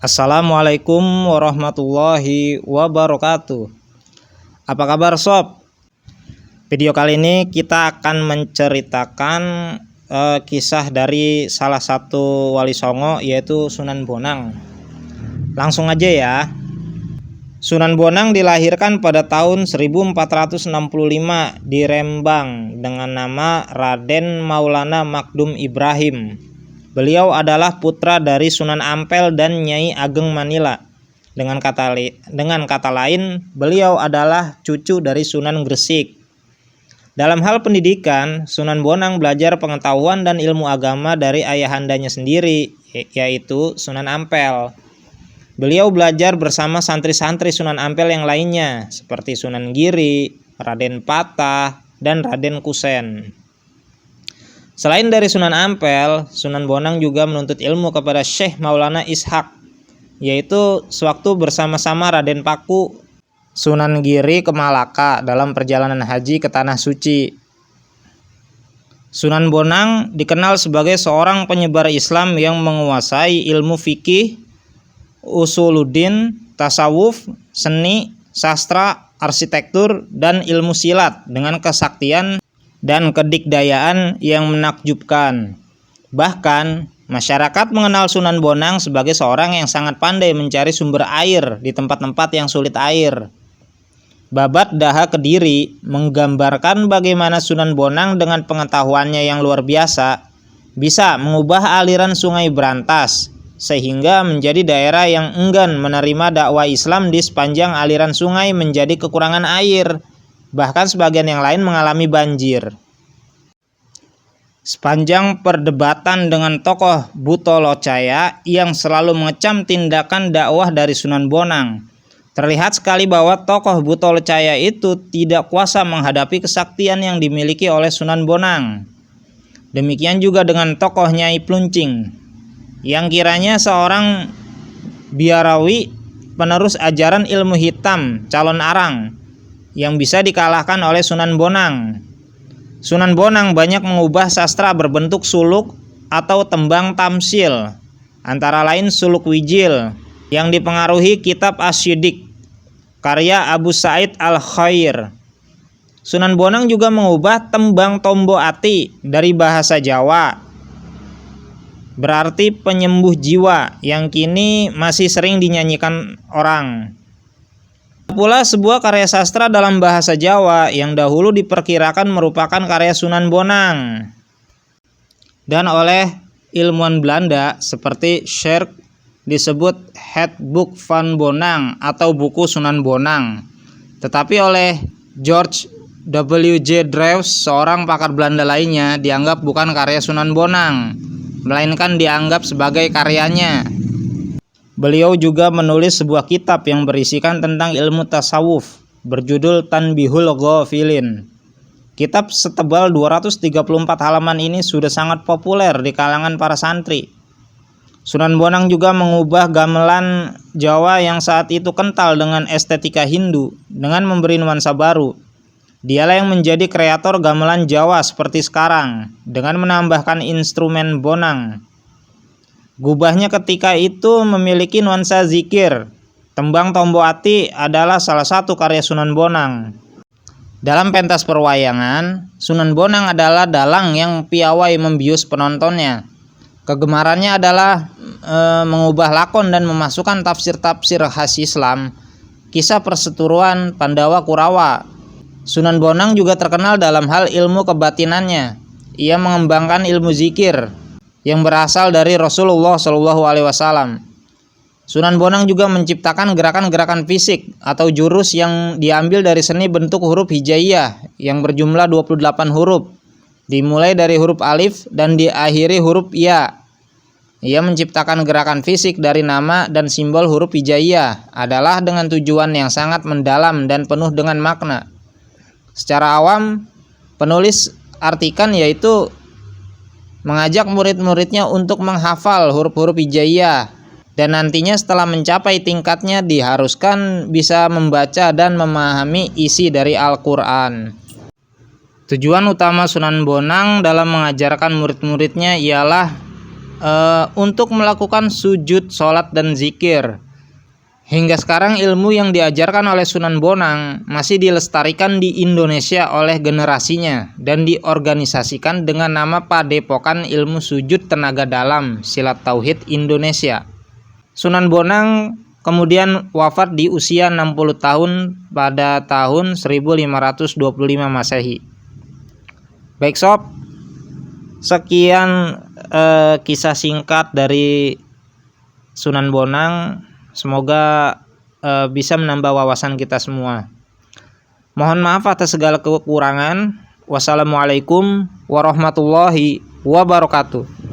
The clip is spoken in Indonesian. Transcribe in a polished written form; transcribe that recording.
Assalamualaikum warahmatullahi wabarakatuh. Apa kabar sob? Video kali ini kita akan menceritakan kisah dari salah satu wali songo, yaitu Sunan Bonang. Langsung aja ya. Sunan Bonang dilahirkan pada tahun 1465 di Rembang dengan nama Raden Maulana Magdum Ibrahim. Beliau adalah putra dari Sunan Ampel dan Nyai Ageng Manila. Dengan kata lain, beliau adalah cucu dari Sunan Gresik. Dalam hal pendidikan, Sunan Bonang belajar pengetahuan dan ilmu agama dari ayahandanya sendiri, yaitu Sunan Ampel. Beliau belajar bersama santri-santri Sunan Ampel yang lainnya, seperti Sunan Giri, Raden Patah, dan Raden Kusen. Selain dari Sunan Ampel, Sunan Bonang juga menuntut ilmu kepada Syekh Maulana Ishak, yaitu sewaktu bersama-sama Raden Paku, Sunan Giri ke Malaka dalam perjalanan haji ke Tanah Suci. Sunan Bonang dikenal sebagai seorang penyebar Islam yang menguasai ilmu fikih, usuluddin, tasawuf, seni, sastra, arsitektur, dan ilmu silat dengan kesaktian dan kedikdayaan yang menakjubkan. Bahkan, masyarakat mengenal Sunan Bonang sebagai seorang yang sangat pandai mencari sumber air di tempat-tempat yang sulit air. Babat Daha Kediri menggambarkan bagaimana Sunan Bonang dengan pengetahuannya yang luar biasa bisa mengubah aliran sungai Brantas sehingga menjadi daerah yang enggan menerima dakwah Islam di sepanjang aliran sungai menjadi kekurangan air. Bahkan sebagian yang lain mengalami banjir. Sepanjang perdebatan dengan tokoh Buto Locaya yang selalu mengecam tindakan dakwah dari Sunan Bonang, terlihat sekali bahwa tokoh Buto Locaya itu tidak kuasa menghadapi kesaktian yang dimiliki oleh Sunan Bonang. Demikian juga dengan tokoh Nyai Pluncing, yang kiranya seorang biarawi penerus ajaran ilmu hitam calon arang, yang bisa dikalahkan oleh Sunan Bonang. Sunan Bonang banyak mengubah sastra berbentuk suluk atau tembang tamsil, antara lain suluk wijil yang dipengaruhi kitab Asyidik karya Abu Sa'id Al-Khair. Sunan Bonang juga mengubah tembang Tombo Ati dari bahasa Jawa, berarti penyembuh jiwa, yang kini masih sering dinyanyikan orang. Pula sebuah karya sastra dalam bahasa Jawa yang dahulu diperkirakan merupakan karya Sunan Bonang dan oleh ilmuwan Belanda seperti Scherk disebut Het Boek van Bonang atau buku Sunan Bonang, tetapi oleh George W.J. Drews, seorang pakar Belanda lainnya, dianggap bukan karya Sunan Bonang, melainkan dianggap sebagai karyanya. Beliau juga menulis sebuah kitab yang berisikan tentang ilmu tasawuf berjudul Tanbihul Ghafilin. Kitab setebal 234 halaman ini sudah sangat populer di kalangan para santri. Sunan Bonang juga mengubah gamelan Jawa yang saat itu kental dengan estetika Hindu dengan memberi nuansa baru. Dialah yang menjadi kreator gamelan Jawa seperti sekarang dengan menambahkan instrumen bonang. Gubahnya ketika itu memiliki nuansa zikir. Tembang Tombo Ati adalah salah satu karya Sunan Bonang. Dalam pentas perwayangan, Sunan Bonang adalah dalang yang piawai membius penontonnya. Kegemarannya adalah mengubah lakon dan memasukkan tafsir-tafsir khas Islam, kisah perseteruan Pandawa Kurawa. Sunan Bonang juga terkenal dalam hal ilmu kebatinannya. Ia mengembangkan ilmu zikir yang berasal dari Rasulullah SAW. Sunan Bonang juga menciptakan gerakan-gerakan fisik atau jurus yang diambil dari seni bentuk huruf hijaiyah yang berjumlah 28 huruf, dimulai dari huruf alif dan diakhiri huruf ya. Ia menciptakan gerakan fisik dari nama dan simbol huruf hijaiyah adalah dengan tujuan yang sangat mendalam dan penuh dengan makna. Secara awam, penulis artikan yaitu mengajak murid-muridnya untuk menghafal huruf-huruf hijaiyah dan nantinya setelah mencapai tingkatnya diharuskan bisa membaca dan memahami isi dari Al-Quran. Tujuan utama Sunan Bonang dalam mengajarkan murid-muridnya ialah untuk melakukan sujud, sholat, dan zikir. Hingga sekarang ilmu yang diajarkan oleh Sunan Bonang masih dilestarikan di Indonesia oleh generasinya dan diorganisasikan dengan nama Padepokan Ilmu Sujud Tenaga Dalam Silat Tauhid Indonesia. Sunan Bonang kemudian wafat di usia 60 tahun pada tahun 1525 Masehi. Baik sob, sekian kisah singkat dari Sunan Bonang. Semoga bisa menambah wawasan kita semua. Mohon maaf atas segala kekurangan. Wassalamualaikum warahmatullahi wabarakatuh.